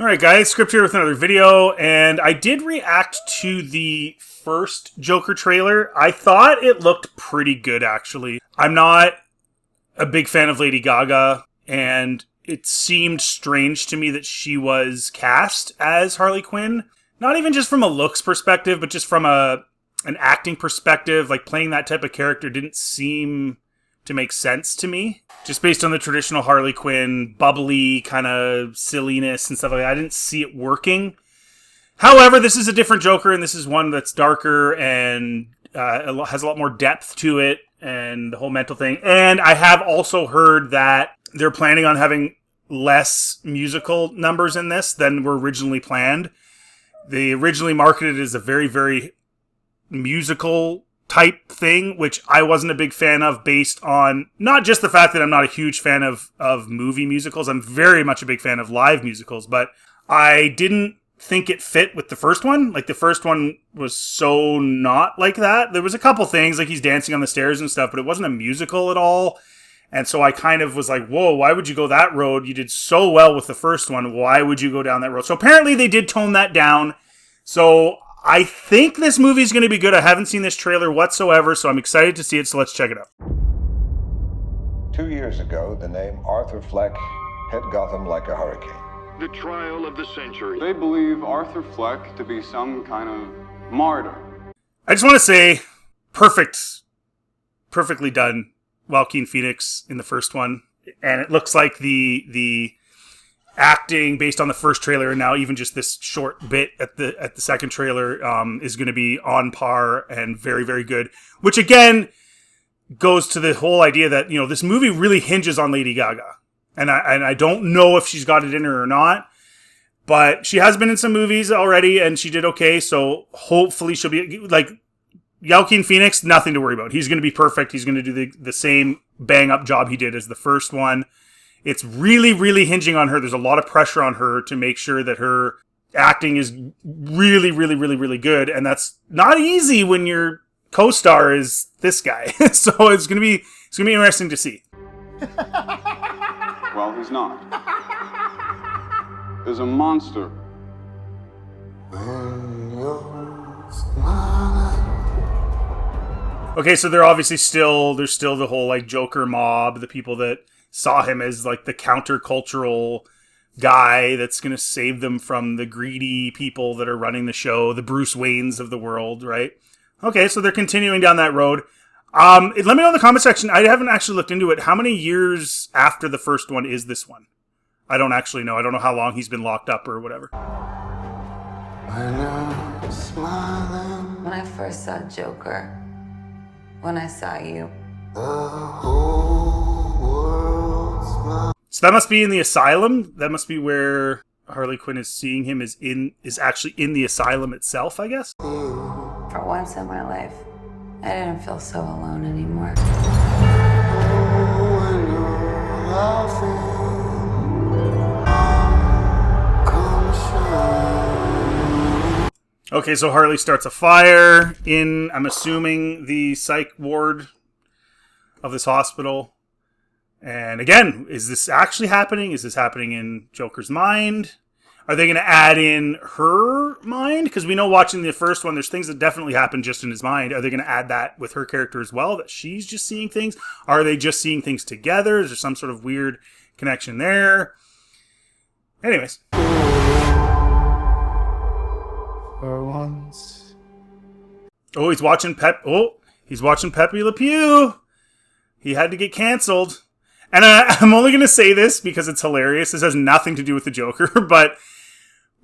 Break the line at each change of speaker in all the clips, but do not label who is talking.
Alright guys, Script here with another video, and I did react to the first Joker trailer. I thought it looked pretty good, actually. I'm not a big fan of Lady Gaga, and it seemed strange to me that she was cast as Harley Quinn. Not even just from a looks perspective, but just from an acting perspective. Like, playing that type of character didn't seem to make sense to me. Just based on the traditional Harley Quinn, bubbly kind of silliness and stuff like that, I didn't see it working. However, this is a different Joker, and this is one that's darker and has a lot more depth to it, and the whole mental thing. And I have also heard that they're planning on having less musical numbers in this than were originally planned. They originally marketed it as a very, very musical type thing, which I wasn't a big fan of, based on not just the fact that I'm not a huge fan of movie musicals. I'm very much a big fan of live musicals, but I didn't think it fit with the first one. Like, the first one was so not like that. There was a couple things, like he's dancing on the stairs and stuff, but it wasn't a musical at all. And so I kind of was like, whoa, why would you go that road? You did so well with the first one. Why would you go down that road? So apparently they did tone that down. So I think this movie is going to be good. I haven't seen this trailer whatsoever, so I'm excited to see it, so let's check it out.
2 years ago, the name Arthur Fleck hit Gotham like a hurricane.
The trial of the century.
They believe Arthur Fleck to be some kind of martyr.
I just want to say, perfectly done, Joaquin Phoenix in the first one. And it looks like the acting based on the first trailer, and now even just this short bit at the second trailer, is going to be on par and very, very good. Which again goes to the whole idea that, you know, this movie really hinges on Lady Gaga, and I don't know if she's got it in her or not, but she has been in some movies already and she did okay. So hopefully she'll be like Joaquin Phoenix. Nothing to worry about. He's going to be perfect. He's going to do the same bang up job he did as the first one. It's really, really hinging on her. There's a lot of pressure on her to make sure that her acting is really, really, really, really good. And that's not easy when your co-star is this guy. So it's gonna be interesting to see.
Well, he's not. There's a monster.
Okay, so there's still the whole like Joker mob, the people that saw him as like the countercultural guy that's going to save them from the greedy people that are running the show, the Bruce Waynes of the world, right? Okay, so they're continuing down that road. Let me know in the comment section. I haven't actually looked into it. How many years after the first one is this one? I don't actually know. I don't know how long he's been locked up or whatever.
When I first saw Joker, when I saw you,
so that must be in the asylum. That must be where Harley Quinn is seeing him, is actually in the asylum itself, I guess.
for once in my life, I didn't feel so alone anymore.
Okay, so Harley starts a fire in, I'm assuming, the psych ward of this hospital. And again, is this actually happening? Is this happening in Joker's mind? Are they going to add in her mind? Because we know watching the first one, there's things that definitely happen just in his mind. Are they going to add that with her character as well, that she's just seeing things? Are they just seeing things together? Is there some sort of weird connection there? Anyways.
For once.
Oh, he's watching Pepe Le Pew. He had to get canceled. And I'm only going to say this because it's hilarious. This has nothing to do with the Joker, but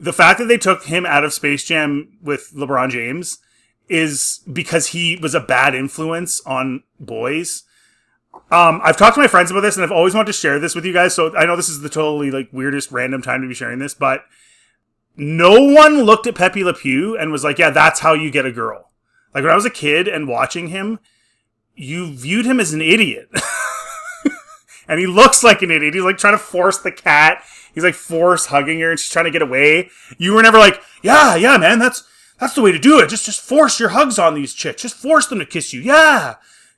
the fact that they took him out of Space Jam with LeBron James is because he was a bad influence on boys. I've talked to my friends about this, and I've always wanted to share this with you guys, so I know this is the totally like weirdest random time to be sharing this, but no one looked at Pepe Le Pew and was like, yeah, that's how you get a girl. Like, when I was a kid and watching him, you viewed him as an idiot. And he looks like an idiot. He's like trying to force the cat. He's like force hugging her and she's trying to get away. You were never like, yeah, man, that's the way to do it. Just force your hugs on these chicks. Just force them to kiss you. Yeah.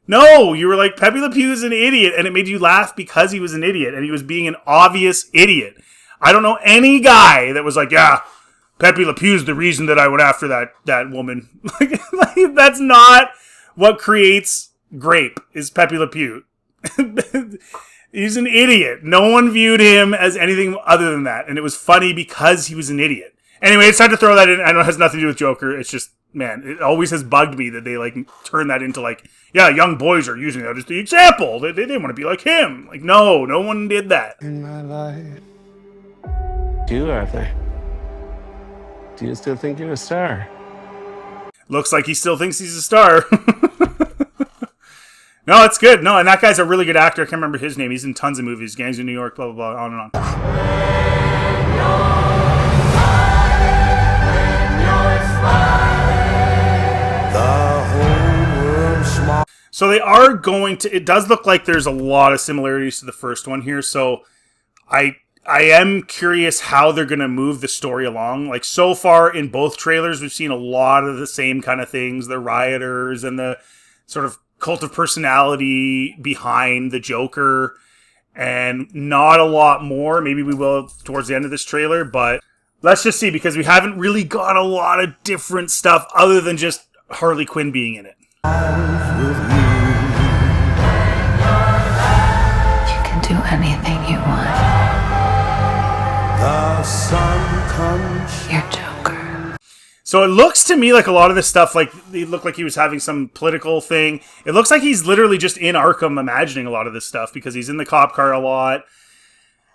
No, you were like, Pepe Le Pew is an idiot. And it made you laugh because he was an idiot. And he was being an obvious idiot. I don't know any guy that was like, yeah, Pepe Le Pew's the reason that I went after that woman. Like, that's not what creates Grape, is Pepe Le Pew. He's an idiot. No one viewed him as anything other than that. And it was funny because he was an idiot. Anyway, it's time to throw that in. I know it has nothing to do with Joker. It's just, man, it always has bugged me that they, like, turn that into, like, yeah, young boys are using that as the example. They didn't want to be like him. Like, no one did that.
In my life.
Do you, Arthur? Do you still think you're a star?
Looks like he still thinks he's a star. No, it's good. No, and that guy's a really good actor. I can't remember his name. He's in tons of movies. Gangs of New York, blah, blah, blah, on and on. So they are going to... It does look like there's a lot of similarities to the first one here. So I am curious how they're going to move the story along. Like, so far in both trailers, we've seen a lot of the same kind of things. The rioters and the sort of cult of personality behind the Joker, and not a lot more. Maybe we will towards the end of this trailer, but let's just see, because we haven't really got a lot of different stuff other than just Harley Quinn being in it.
You can do anything you want.
The sun comes.
You're Joker.
So it looks to me like a lot of this stuff, like, it looked like he was having some political thing. It looks like he's literally just in Arkham imagining a lot of this stuff, because he's in the cop car a lot.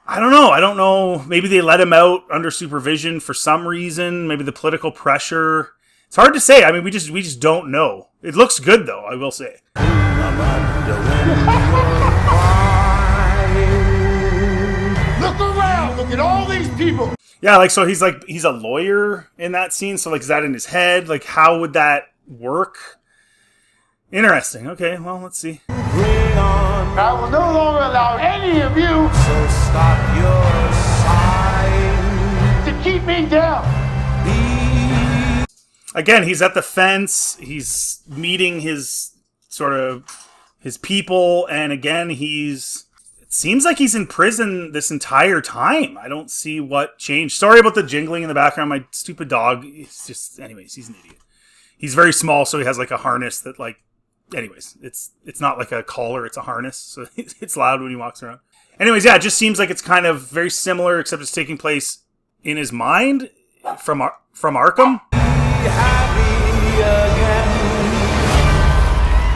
I don't know. Maybe they let him out under supervision for some reason. Maybe the political pressure. It's hard to say. I mean, we just don't know. It looks good, though, I will say.
Look around. Look at all these people.
Yeah, like, so he's a lawyer in that scene. So, like, is that in his head? Like, how would that work? Interesting. Okay, well, let's see.
I will no longer allow any of you
So stop your sighing.
to keep me down.
Again, he's at the fence. He's meeting his people. And again, it seems like he's in prison this entire time. I don't see what changed. Sorry about the jingling in the background. My stupid dog. Anyways, he's an idiot. He's very small, so he has like a harness that, like, anyways, it's not like a collar, it's a harness. So it's loud when he walks around. Anyways, yeah, it just seems like it's kind of very similar, except it's taking place in his mind from Arkham.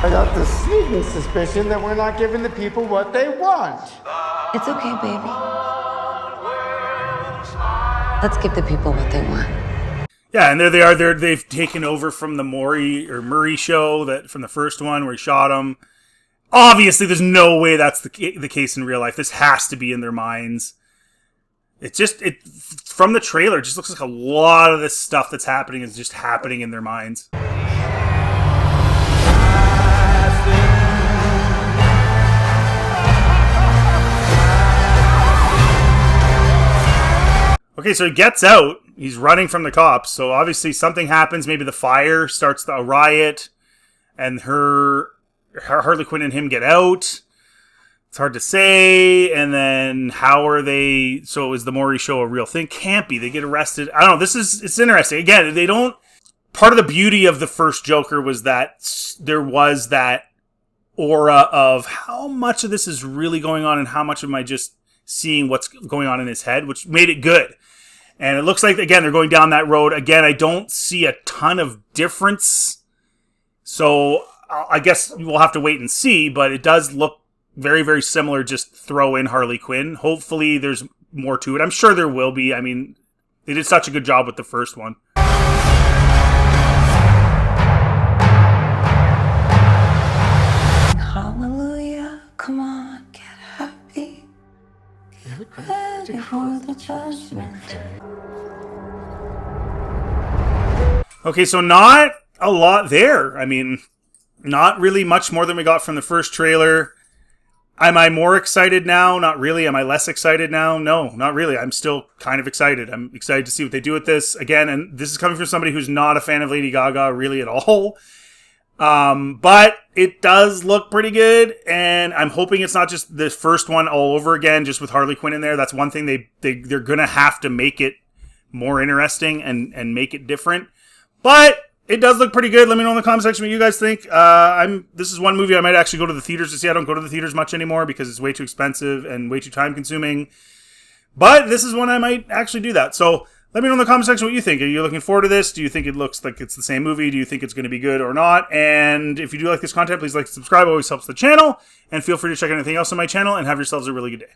I got the sneaking suspicion that we're not giving the people what they want.
It's okay, baby. Let's give the people what they want.
Yeah, and there they are. They've taken over from the Murray show from the first one where he shot him. Obviously, there's no way that's the case in real life. This has to be in their minds. From the trailer, it just looks like a lot of this stuff that's happening is just happening in their minds. Okay, so he gets out. He's running from the cops. So obviously something happens. Maybe the fire starts a riot, and her Harley Quinn and him get out. It's hard to say. And then how are they? So is the Maury show a real thing? Can't be. They get arrested. I don't know. It's interesting. Again, they don't. Part of the beauty of the first Joker was that there was that aura of how much of this is really going on and how much am I just seeing what's going on in his head, which made it good. And it looks like, again, they're going down that road. Again, I don't see a ton of difference. So I guess we'll have to wait and see, but it does look very, very similar. Just throw in Harley Quinn. Hopefully there's more to it. I'm sure there will be. I mean, they did such a good job with the first one.
Hallelujah. Come on, get happy. Get ready for the judgment.
Okay, so not a lot there. I mean, not really much more than we got from the first trailer. Am I more excited now? Not really. Am I less excited now? No, not really. I'm still kind of excited. I'm excited to see what they do with this. Again, and this is coming from somebody who's not a fan of Lady Gaga really at all. But it does look pretty good, and I'm hoping it's not just the first one all over again, just with Harley Quinn in there. That's one thing they're going to have to make it more interesting and make it different. But it does look pretty good. Let me know in the comment section what you guys think. This is one movie I might actually go to the theaters to see. I don't go to the theaters much anymore because it's way too expensive and way too time consuming. But this is one I might actually do that. So let me know in the comment section what you think. Are you looking forward to this? Do you think it looks like it's the same movie? Do you think it's going to be good or not? And if you do like this content, please like and subscribe. It always helps the channel. And feel free to check out anything else on my channel. And have yourselves a really good day.